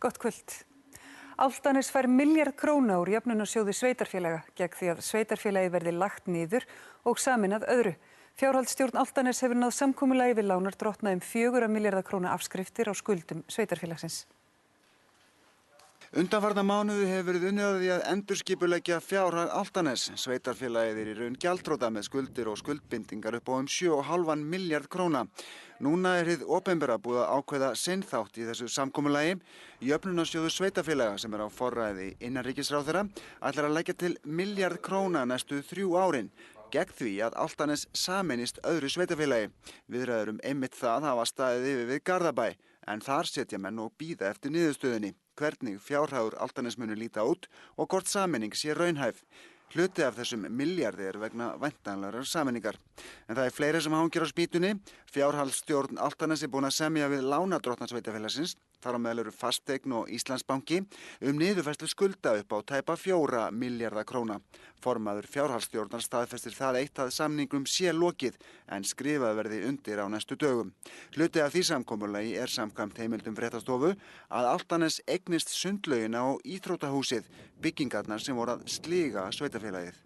Gott kvöld. Álftanes fær milljarð króna úr jöfnunarsjóði sveitarfélaga gegn því að sveitarfélagið verði lagt niður og sameinað öðru. Fjárhaldsstjórn Álftanes hefur náð samkomulagi við lánardrottna 4 milljarða króna afskriftir á skuldum sveitarfélagsins. Undanfarna mánuði hefur verið unnið að því að endurskipuleggja fjárhag Álftanes. Sveitarfélagið er í raun gjaldþrota með skuldir og skuldbindingar upp á 7,5 milljarð króna. Núna er hið opinbera búið að ákveða sinn þátt í þessu samkomulagi. Jöfnunarsjóður sveitarfélaga sem er á forræði innanríkisráðherra ætlar að leggja til milljarð króna næstu 3 árin gegn því að Álftanes sameinist öðru sveitarfélagi. Viðræður einmitt það hafa staðið yfir við Garðabæ en þar setja menn og bíða eftir niðurstöðunni. Hvernig fjárhagur Álftanes munu líta út og hvort sameining sé raunhæf. Hluti af þessum milljarði er vegna væntanlegrar sameiningar. En það er fleiri sem hangir á spýtunni. Fjárhaldsstjórn Álftanes er búin að semja við lánardrottna sveitarfélagsins, þar á meðal eru Fasteign og Íslandsbanki, niðurfærslu skulda upp á tæpa 4 milljarða króna. Formaður fjárhaldsstjórnar staðfestir það eitt að samningum sé lokið en skrifað verði undir á næstu dögum. Hluti af því samkomulagi er samkvæmt heimildum fréttastofu að Álftanes eignist sundlaugina og íþróttahúsið, byggingarnar sem voru að sliga sveitarfélagið.